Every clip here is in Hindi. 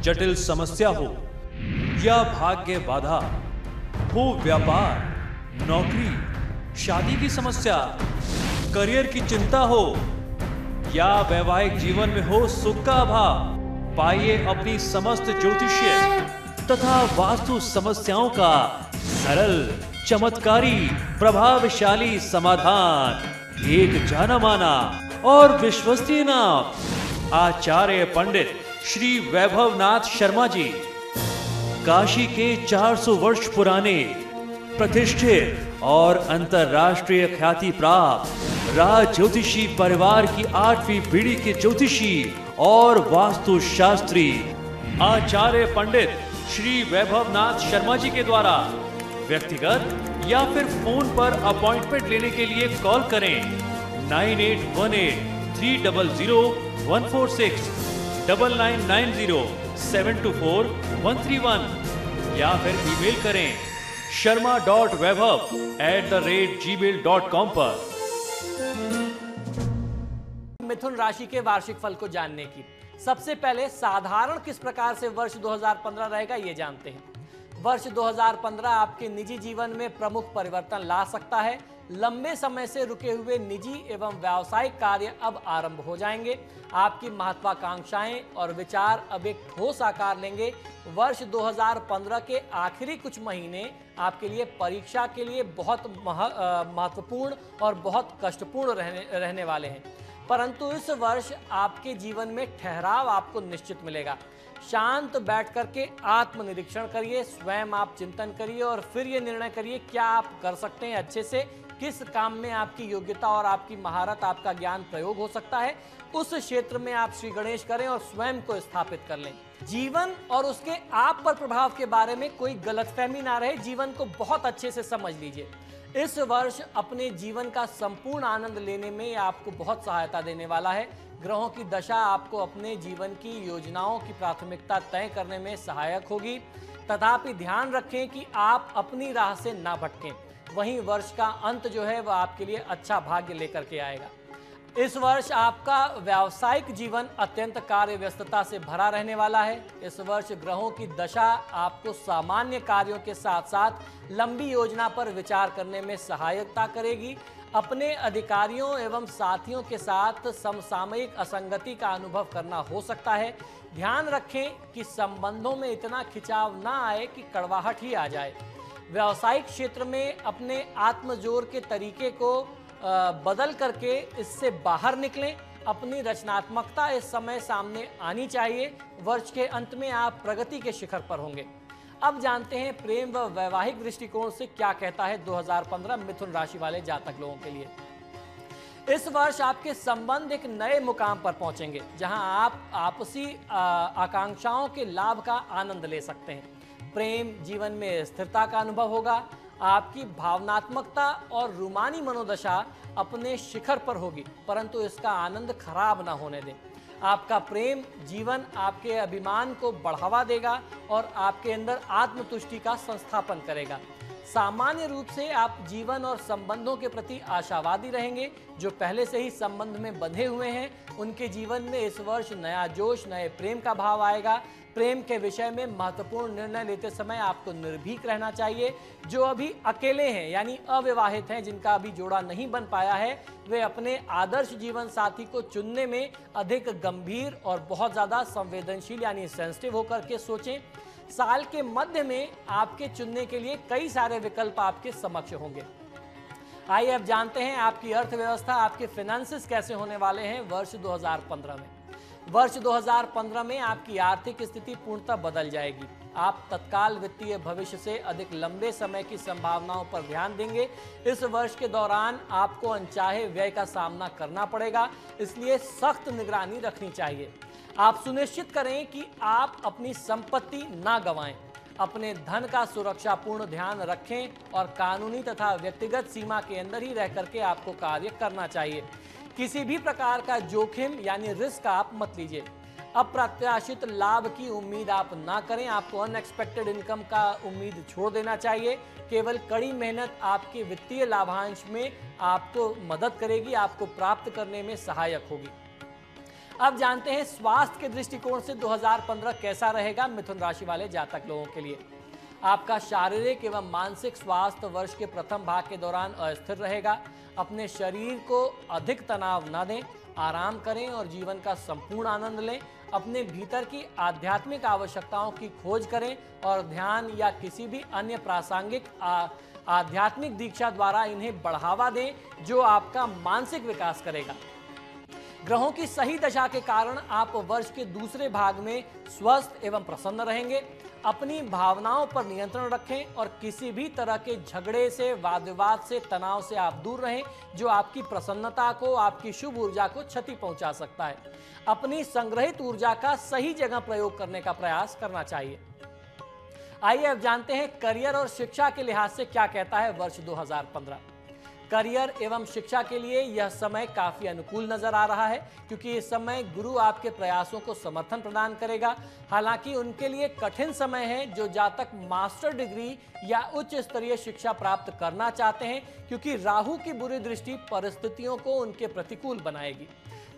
जटिल समस्या हो या भाग्य बाधा हो, व्यापार, नौकरी, शादी की समस्या, करियर की चिंता हो या वैवाहिक जीवन में हो सुख का अभाव, पाइए अपनी समस्त ज्योतिषीय तथा वास्तु समस्याओं का सरल, चमत्कारी, प्रभावशाली समाधान। एक जाना माना और विश्वसनीय नाम, आचार्य पंडित श्री वैभवनाथ शर्मा जी, काशी के 400 वर्ष पुराने प्रतिष्ठित और अंतरराष्ट्रीय ख्याति प्राप्त राज ज्योतिषी परिवार की 8वीं पीढ़ी के ज्योतिषी और वास्तु शास्त्री आचार्य पंडित श्री वैभवनाथ शर्मा जी के द्वारा व्यक्तिगत या फिर फोन पर अपॉइंटमेंट लेने के लिए कॉल करें 9818300146, 9990724131 या फिर ईमेल करें sharma.vaibhav@gmail.com पर। मिथुन राशि के वार्षिक फल को जानने की सबसे पहले साधारण किस प्रकार से वर्ष 2015 रहेगा ये जानते हैं। वर्ष 2015 आपके निजी जीवन में प्रमुख परिवर्तन ला सकता है। लंबे समय से रुके हुए निजी एवं व्यावसायिक कार्य अब आरंभ हो जाएंगे। आपकी महत्वाकांक्षाएं और विचार अब एक ठोस आकार लेंगे। वर्ष 2015 के आखिरी कुछ महीने आपके लिए परीक्षा के लिए बहुत महत्वपूर्ण और बहुत कष्टपूर्ण रहने वाले हैं, परंतु इस वर्ष आपके जीवन में ठहराव आपको निश्चित मिलेगा। शांत बैठ करके आत्मनिरीक्षण करिए, स्वयं आप चिंतन करिए और फिर ये निर्णय करिए क्या आप कर सकते हैं अच्छे से, किस काम में आपकी योग्यता और आपकी महारत, आपका ज्ञान प्रयोग हो सकता है। उस क्षेत्र में आप श्री गणेश करें और स्वयं को स्थापित कर लें। जीवन और उसके आप पर प्रभाव के बारे में कोई गलतफहमी ना रहे, जीवन को बहुत अच्छे से समझ लीजिए। इस वर्ष अपने जीवन का संपूर्ण आनंद लेने में आपको बहुत सहायता देने वाला है। ग्रहों की दशा आपको अपने जीवन की योजनाओं की प्राथमिकता तय करने में सहायक होगी, तथापि ध्यान रखें कि आप अपनी राह से ना भटकें। वहीं वर्ष का अंत जो है वह आपके लिए अच्छा भाग्य लेकर के आएगा। इस वर्ष आपका व्यावसायिक जीवन अत्यंत कार्य व्यस्तता से भरा रहने वाला है। इस वर्ष ग्रहों की दशा आपको सामान्य कार्यों के साथ साथ लंबी योजना पर विचार करने में सहायता करेगी। अपने अधिकारियों एवं साथियों के साथ समसामयिक असंगति का अनुभव करना हो सकता है। ध्यान रखें कि संबंधों में इतना खिंचाव ना आए कि कड़वाहट ही आ जाए। व्यावसायिक क्षेत्र में अपने आत्मजोर के तरीके को बदल करके इससे बाहर निकलें। अपनी रचनात्मकता इस समय सामने आनी चाहिए। वर्ष के अंत में आप प्रगति के शिखर पर होंगे। अब जानते हैं प्रेम व वैवाहिक दृष्टिकोण से क्या कहता है 2015 मिथुन राशि वाले जातक लोगों के लिए। इस वर्ष आपके संबंध एक नए मुकाम पर पहुंचेंगे, जहां आप आपसी आकांक्षाओं के लाभ का आनंद ले सकते हैं। प्रेम जीवन में स्थिरता का अनुभव होगा। आपकी भावनात्मकता और रूमानी मनोदशा अपने शिखर पर होगी, परंतु इसका आनंद खराब ना होने दें। आपका प्रेम जीवन आपके अभिमान को बढ़ावा देगा और आपके अंदर आत्मतुष्टि का संस्थापन करेगा। सामान्य रूप से आप जीवन और संबंधों के प्रति आशावादी रहेंगे। जो पहले से ही संबंध में बंधे हुए हैं उनके जीवन में इस वर्ष नया जोश, नए प्रेम का भाव आएगा। प्रेम के विषय में महत्वपूर्ण निर्णय लेते समय आपको निर्भीक रहना चाहिए। जो अभी अकेले हैं यानी अविवाहित हैं, जिनका अभी जोड़ा नहीं बन पाया है, वे अपने आदर्श जीवन साथी को चुनने में अधिक गंभीर और बहुत ज़्यादा संवेदनशील यानी सेंसिटिव होकर के सोचें। साल के मध्य में आपके चुनने के लिए कई सारे विकल्प आपके समक्ष होंगे। आइए अब जानते हैं आपकी अर्थव्यवस्था, आपके फाइनेंसेस कैसे होने वाले हैं वर्ष 2015 में। वर्ष 2015 में आपकी आर्थिक स्थिति पूर्णतः बदल जाएगी। आप तत्काल वित्तीय भविष्य से अधिक लंबे समय की संभावनाओं पर ध्यान देंगे। इस वर्ष के दौरान आपको अनचाहे व्यय का सामना करना पड़ेगा, इसलिए सख्त निगरानी रखनी चाहिए। आप सुनिश्चित करें कि आप अपनी संपत्ति ना गंवाएं। अपने धन का सुरक्षापूर्ण ध्यान रखें और कानूनी तथा व्यक्तिगत सीमा के अंदर ही रह करके आपको कार्य करना चाहिए। किसी भी प्रकार का जोखिम यानी रिस्क आप मत लीजिए। अप्रत्याशित लाभ की उम्मीद आप ना करें। आपको अनएक्सपेक्टेड इनकम का उम्मीद छोड़ देना चाहिए। केवल कड़ी मेहनत आपके वित्तीय लाभांश में आपको मदद करेगी, आपको प्राप्त करने में सहायक होगी। अब जानते हैं स्वास्थ्य के दृष्टिकोण से 2015 कैसा रहेगा मिथुन राशि वाले जातक लोगों के लिए। आपका शारीरिक एवं मानसिक स्वास्थ्य वर्ष के प्रथम भाग के दौरान अस्थिर रहेगा। अपने शरीर को अधिक तनाव न दें, आराम करें और जीवन का संपूर्ण आनंद लें। अपने भीतर की आध्यात्मिक आवश्यकताओं की खोज करें और ध्यान या किसी भी अन्य प्रासंगिक आध्यात्मिक दीक्षा द्वारा इन्हें बढ़ावा दें, जो आपका मानसिक विकास करेगा। ग्रहों की सही दशा के कारण आप वर्ष के दूसरे भाग में स्वस्थ एवं प्रसन्न रहेंगे। अपनी भावनाओं पर नियंत्रण रखें और किसी भी तरह के झगड़े से, वाद विवाद से, तनाव से आप दूर रहें, जो आपकी प्रसन्नता को, आपकी शुभ ऊर्जा को क्षति पहुंचा सकता है। अपनी संग्रहित ऊर्जा का सही जगह प्रयोग करने का प्रयास करना चाहिए। आइए अब जानते हैं करियर और शिक्षा के लिहाज से क्या कहता है वर्ष 2015। करियर एवं शिक्षा के लिए यह समय काफी अनुकूल नजर आ रहा है, क्योंकि इस समय गुरु आपके प्रयासों को समर्थन प्रदान करेगा। हालांकि उनके लिए कठिन समय है जो जातक मास्टर डिग्री या उच्च स्तरीय शिक्षा प्राप्त करना चाहते हैं, क्योंकि राहु की बुरी दृष्टि परिस्थितियों को उनके प्रतिकूल बनाएगी।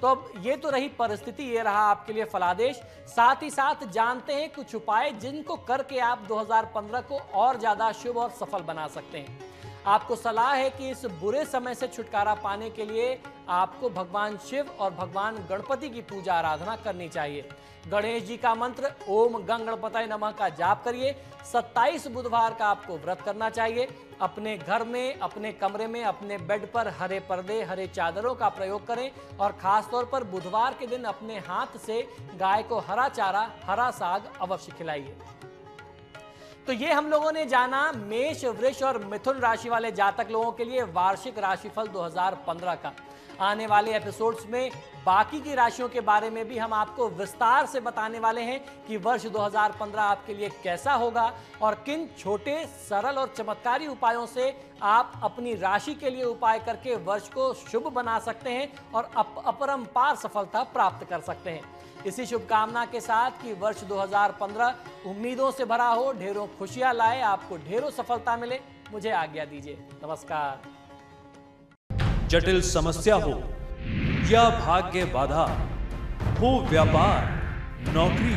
तो अब ये तो रही परिस्थिति, ये रहा आपके लिए फलादेश। साथ ही साथ जानते हैं कुछ उपाय जिनको करके आप 2015 को और ज्यादा शुभ और सफल बना सकते हैं। आपको सलाह है कि इस बुरे समय से छुटकारा पाने के लिए आपको भगवान शिव और भगवान गणपति की पूजा आराधना करनी चाहिए। गणेश जी का मंत्र ओम गं गणपतये नमः का जाप करिए। 27 बुधवार का आपको व्रत करना चाहिए। अपने घर में, अपने कमरे में, अपने बेड पर हरे पर्दे, हरे चादरों का प्रयोग करें और खास तौर पर बुधवार के दिन अपने हाथ से गाय को हरा चारा, हरा साग अवश्य खिलाइए। तो ये हम लोगों ने जाना मेष, वृष और मिथुन राशि वाले जातक लोगों के लिए वार्षिक राशिफल 2015 का। आने वाले एपिसोड्स में बाकी की राशियों के बारे में भी हम आपको विस्तार से बताने वाले हैं कि वर्ष 2015 आपके लिए कैसा होगा और किन छोटे, सरल और चमत्कारी उपायों से आप अपनी राशि के लिए उपाय करके वर्ष को शुभ बना सकते हैं और अपरंपार सफलता प्राप्त कर सकते हैं। इसी शुभकामना के साथ कि वर्ष 2015 उम्मीदों से भरा हो, ढेरों खुशियां लाए, आपको ढेरों सफलता मिले। मुझे आज्ञा दीजिए। नमस्कार। जटिल समस्या हो या भाग्य बाधा हो, व्यापार, नौकरी,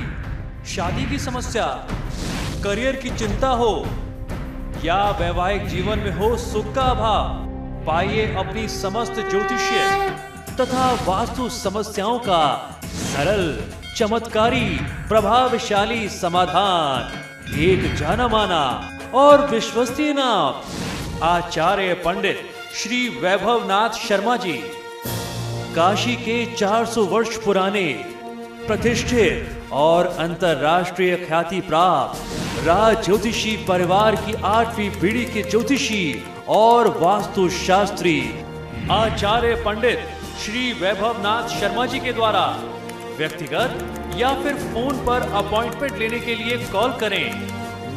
शादी की समस्या, करियर की चिंता हो या वैवाहिक जीवन में हो सुख का अभाव, पाइए अपनी समस्त ज्योतिषीय तथा वास्तु समस्याओं का सरल, चमत्कारी, प्रभावशाली समाधान। एक जाना माना और विश्वसनीय नाम आचार्य पंडित श्री वैभवनाथ शर्मा जी, काशी के 400 वर्ष पुराने प्रतिष्ठित और अंतरराष्ट्रीय ख्याति प्राप्त राज ज्योतिषी परिवार की 8वीं पीढ़ी के ज्योतिषी और वास्तु शास्त्री आचार्य पंडित श्री वैभवनाथ शर्मा जी के द्वारा व्यक्तिगत या फिर फोन पर अपॉइंटमेंट लेने के लिए कॉल करें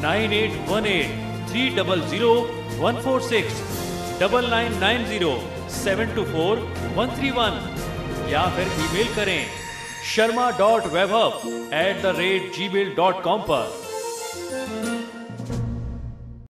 9818-300-146, 9990-724-131 या फिर ईमेल करें sharma.vaibhav@gmail.com पर।